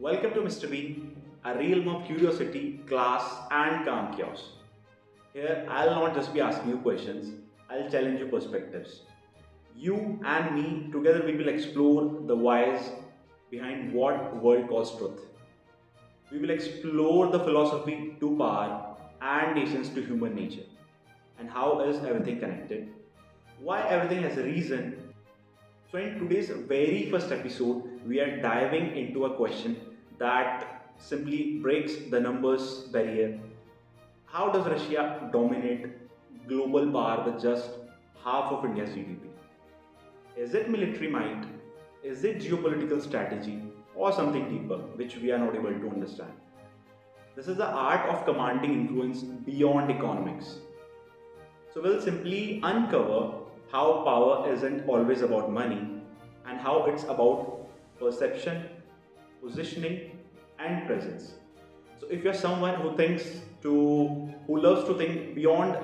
Welcome to Mr. Being, a realm of curiosity, class, and calm chaos. Here, I'll not just be asking you questions, I'll challenge your perspectives. You and me, together, we will explore the whys behind what world calls truth. We will explore the philosophy to power and nations to human nature. And how is everything connected? Why everything has a reason. So, in today's very first episode, we are diving into a question that simply breaks the numbers barrier. How does Russia dominate global power with just half of India's GDP? Is it military might? Is it geopolitical strategy? Or something deeper, which we are not able to understand? This is the art of commanding influence beyond economics. So we'll simply uncover how power isn't always about money and how it's about perception, positioning, and presence. So if you're someone who loves to think beyond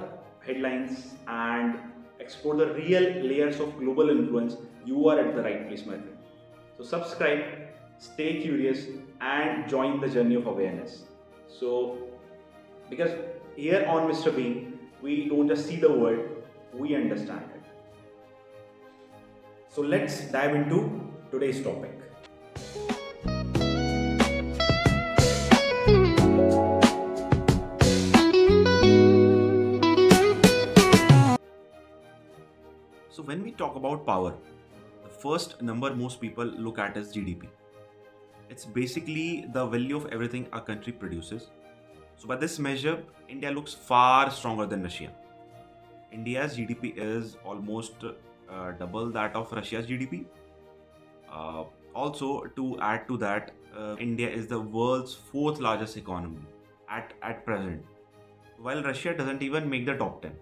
headlines and explore the real layers of global influence, you are at the right place, my friend. So subscribe, stay curious, and join the journey of awareness. So because here on Mr. Being, we don't just see the world, we understand it. So let's dive into today's topic. So when we talk about power, the first number most people look at is GDP. It's basically the value of everything a country produces. So by this measure, India looks far stronger than Russia. India's GDP is almost double that of Russia's GDP. Uh, Also, to add to that, India is the world's fourth largest economy at present, while Russia doesn't even make the top 10.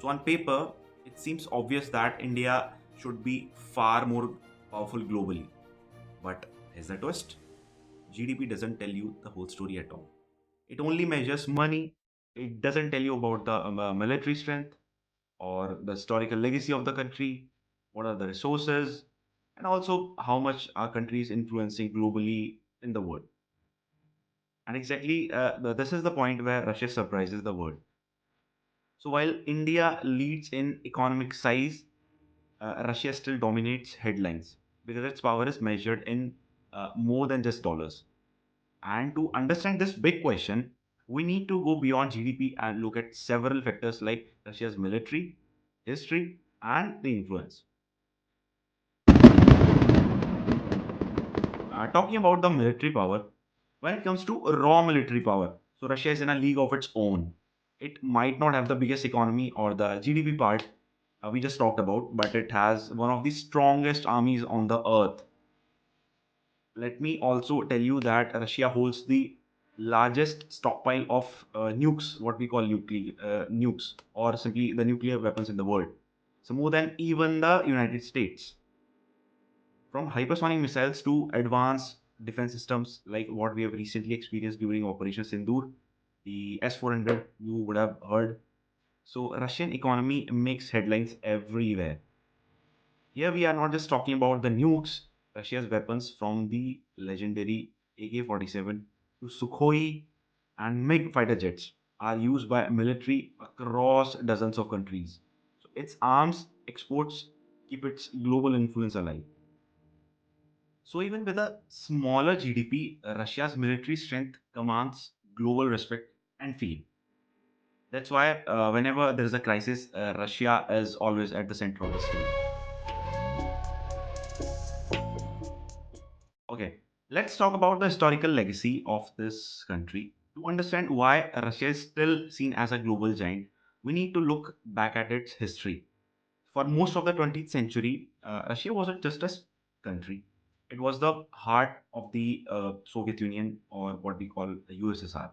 So, on paper, it seems obvious that India should be far more powerful globally. But here's the twist: GDP doesn't tell you the whole story at all. It only measures money, it doesn't tell you about the military strength or the historical legacy of the country, what are the resources, and also how much our country is influencing globally in the world. And exactly this is the point where Russia surprises the world. So while India leads in economic size, Russia still dominates headlines because its power is measured in more than just dollars. And to understand this big question, we need to go beyond GDP and look at several factors like Russia's military, history, and the influence. Talking about the military power, when it comes to raw military power, so Russia is in a league of its own. It might not have the biggest economy or the GDP part we just talked about, but it has one of the strongest armies on the earth. Let me also tell you that Russia holds the largest stockpile of nukes, what we call nukes, or simply the nuclear weapons in the world. So more than even the United States. From hypersonic missiles to advanced defense systems like what we have recently experienced during Operation Sindoor, the S-400 you would have heard. So Russian economy makes headlines everywhere. Here we are not just talking about the nukes, Russia's weapons from the legendary AK-47 to Sukhoi and MiG fighter jets are used by military across dozens of countries. So its arms exports keep its global influence alive. So even with a smaller GDP, Russia's military strength commands global respect and fame. That's why whenever there is a crisis, Russia is always at the center of the story. Okay, let's talk about the historical legacy of this country. To understand why Russia is still seen as a global giant, we need to look back at its history. For most of the 20th century, Russia wasn't just a country, it was the heart of the Soviet Union, or what we call the USSR.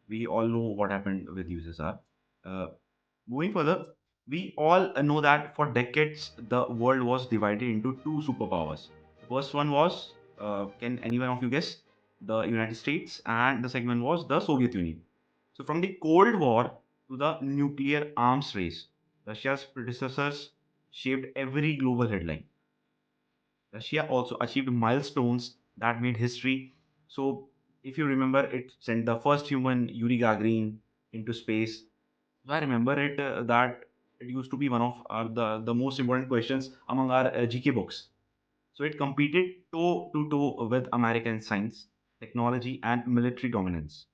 We all know what happened with USSR. Uh, Moving further, we all know that for decades the world was divided into two superpowers. The first one was, can anyone of you guess? The United States, and the second one was the Soviet Union. So, from the Cold War to the nuclear arms race, Russia's predecessors shaped every global headline. Russia also achieved milestones that made history. So, if you remember, it sent the first human Yuri Gagarin into space. So I remember it that it used to be one of the most important questions among our GK books. So it competed toe to toe with American science, technology, and military dominance.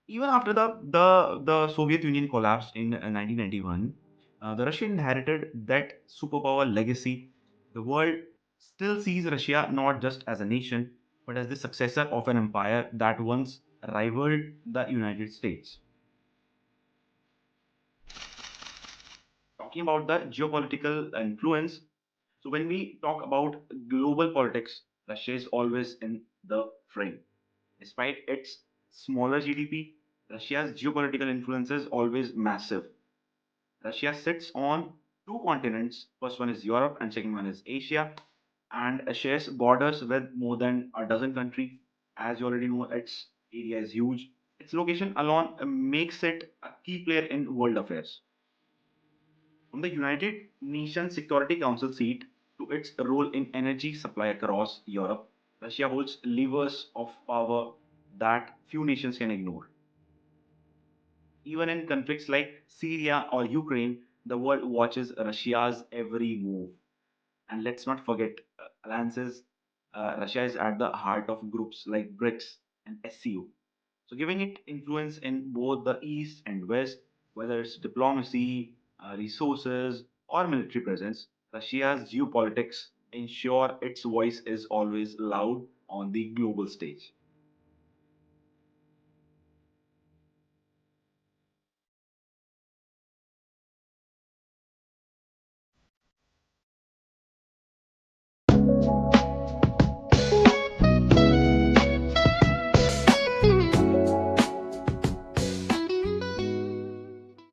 Even after the Soviet Union collapsed in 1991, the Russia inherited that superpower legacy. The world still sees Russia not just as a nation, but as the successor of an empire that once rivaled the United States. Talking about the geopolitical influence, so when we talk about global politics, Russia is always in the frame. Despite its smaller GDP, Russia's geopolitical influence is always massive. Russia sits on two continents. First one is Europe and second one is Asia, and shares borders with more than a dozen countries. As you already know, its area is huge. Its location alone makes it a key player in world affairs. From the United Nations Security Council seat to its role in energy supply across Europe, Russia holds levers of power that few nations can ignore. Even in conflicts like Syria or Ukraine, the world watches Russia's every move. And let's not forget alliances. Russia is at the heart of groups like BRICS and SCO. So, giving it influence in both the East and West, whether it's diplomacy, resources, or military presence, Russia's geopolitics ensure its voice is always loud on the global stage.